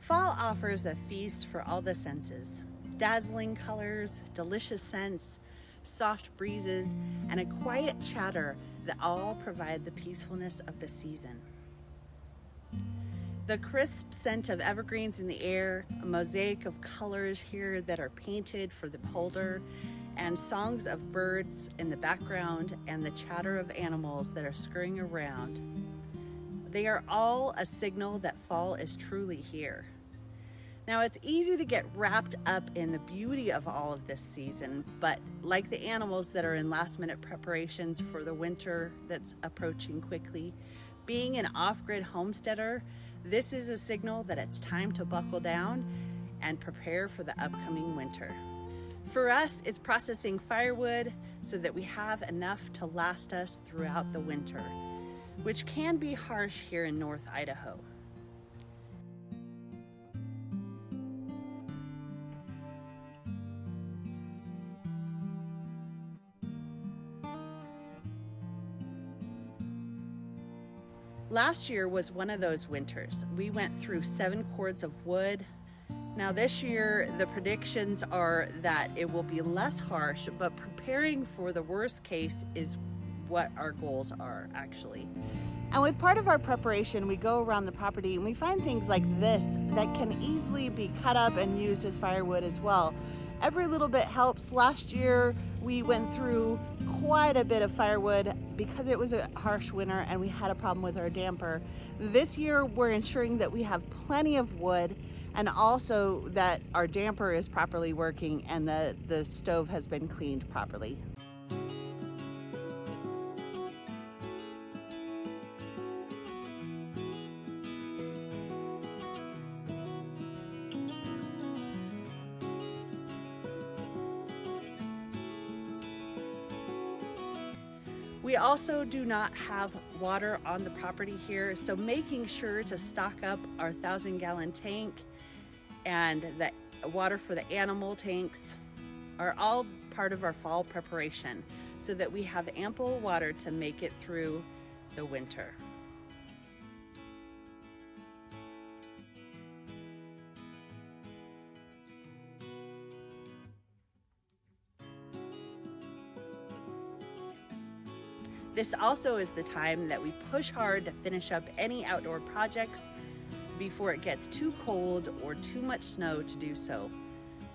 Fall offers a feast for all the senses. Dazzling colors, delicious scents, soft breezes, and a quiet chatter that all provide the peacefulness of the season. The crisp scent of evergreens in the air, a mosaic of colors here that are painted for the beholder, and songs of birds in the background, and the chatter of animals that are scurrying around. They are all a signal that fall is truly here. Now, it's easy to get wrapped up in the beauty of all of this season, but like the animals that are in last-minute preparations for the winter that's approaching quickly, being an off-grid homesteader, this is a signal that it's time to buckle down and prepare for the upcoming winter. For us, it's processing firewood so that we have enough to last us throughout the winter, which can be harsh here in North Idaho. Last year was one of those winters. We went through 7 cords of wood. Now this year, the predictions are that it will be less harsh, but preparing for the worst case is what our goals are, actually. And with part of our preparation, we go around the property and we find things like this that can easily be cut up and used as firewood as well. Every little bit helps. Last year, we went through quite a bit of firewood because it was a harsh winter and we had a problem with our damper. This year, we're ensuring that we have plenty of wood and also that our damper is properly working and the stove has been cleaned properly. We also do not have water on the property here, so making sure to stock up our 1,000-gallon tank and the water for the animal tanks are all part of our fall preparation so that we have ample water to make it through the winter. This also is the time that we push hard to finish up any outdoor projects before it gets too cold or too much snow to do so.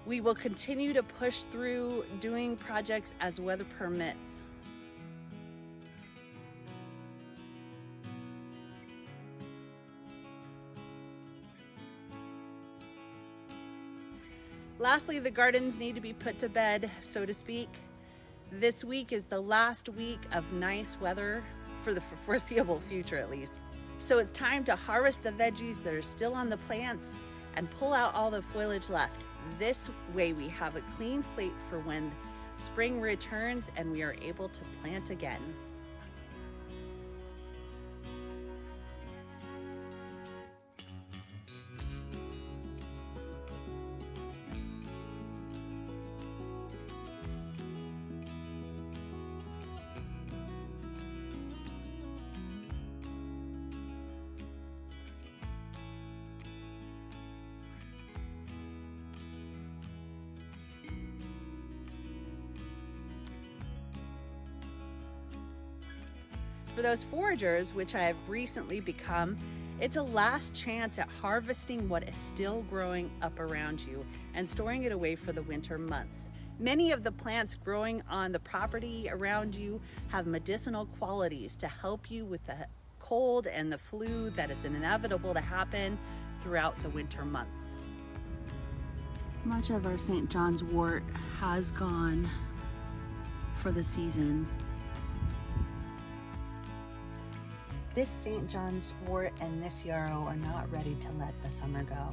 We will continue to push through doing projects as weather permits. Lastly, the gardens need to be put to bed, so to speak. This week is the last week of nice weather for the foreseeable future, at least. So it's time to harvest the veggies that are still on the plants and pull out all the foliage left. This way we have a clean slate for when spring returns and we are able to plant again. For those foragers, which I have recently become, it's a last chance at harvesting what is still growing up around you and storing it away for the winter months. Many of the plants growing on the property around you have medicinal qualities to help you with the cold and the flu that is inevitable to happen throughout the winter months. Much of our St. John's wort has gone for the season. This St. John's wort and this yarrow are not ready to let the summer go.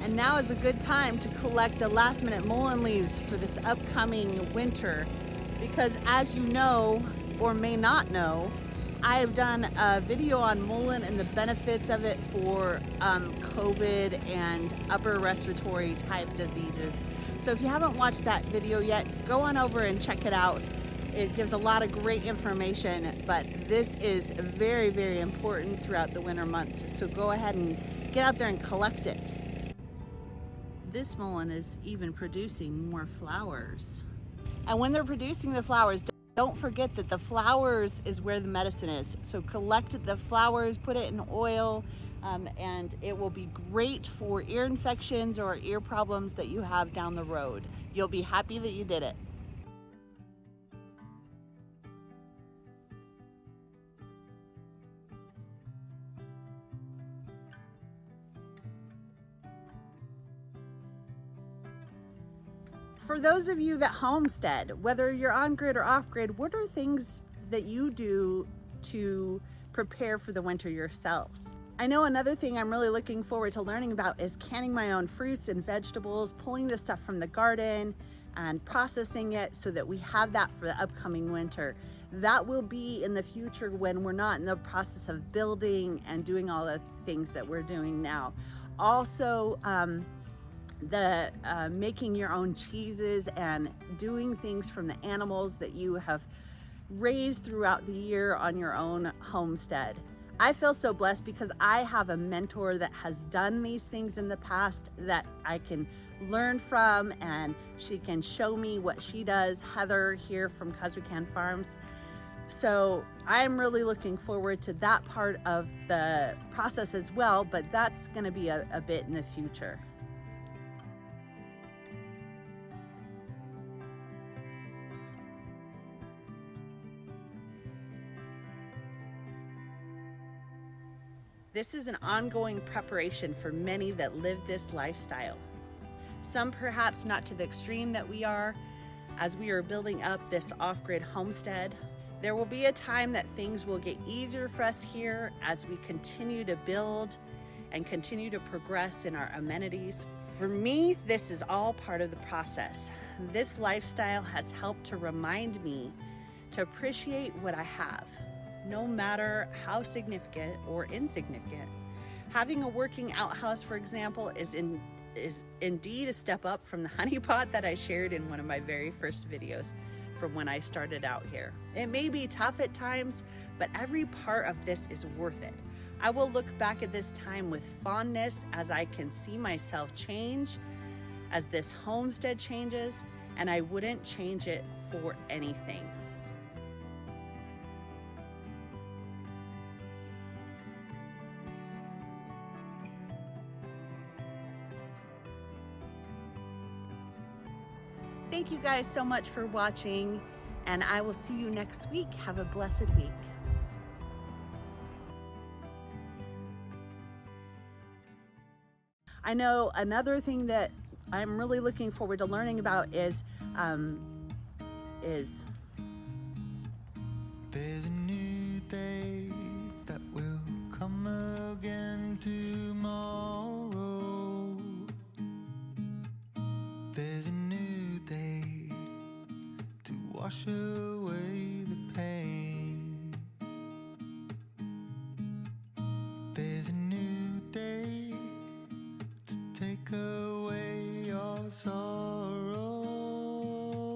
And now is a good time to collect the last minute mullein leaves for this upcoming winter because, as you know or may not know, I have done a video on mullein and the benefits of it for COVID and upper respiratory type diseases. So if you haven't watched that video yet, go on over and check it out. It gives a lot of great information, but this is very, very important throughout the winter months. So go ahead and get out there and collect it. This mullein is even producing more flowers. And when they're producing the flowers, don't forget that the flowers is where the medicine is. So collect the flowers, put it in oil, and it will be great for ear infections or ear problems that you have down the road. You'll be happy that you did it. For those of you that homestead, whether you're on grid or off grid, what are things that you do to prepare for the winter yourselves? I know another thing I'm really looking forward to learning about is canning my own fruits and vegetables, pulling the stuff from the garden and processing it so that we have that for the upcoming winter. That will be in the future when we're not in the process of building and doing all the things that we're doing now. Also, making your own cheeses and doing things from the animals that you have raised throughout the year on your own homestead. I feel so blessed because I have a mentor that has done these things in the past that I can learn from, and she can show me what she does, Heather here from 'Cause We Can Farms. So I'm really looking forward to that part of the process as well, but that's going to be a bit in the future. This is an ongoing preparation for many that live this lifestyle. Some perhaps not to the extreme that we are, as we are building up this off-grid homestead. There will be a time that things will get easier for us here as we continue to build and continue to progress in our amenities. For me, this is all part of the process. This lifestyle has helped to remind me to appreciate what I have, no matter how significant or insignificant. Having a working outhouse, for example, is indeed a step up from the honey pot that I shared in one of my very first videos from when I started out here. It may be tough at times, but every part of this is worth it. I will look back at this time with fondness as I can see myself change, as this homestead changes, and I wouldn't change it for anything. Thank you guys so much for watching, and I will see you next week. Have a blessed week. I know another thing that I'm really looking forward to learning about is there's a new day that will come again tomorrow. There's a new day to wash away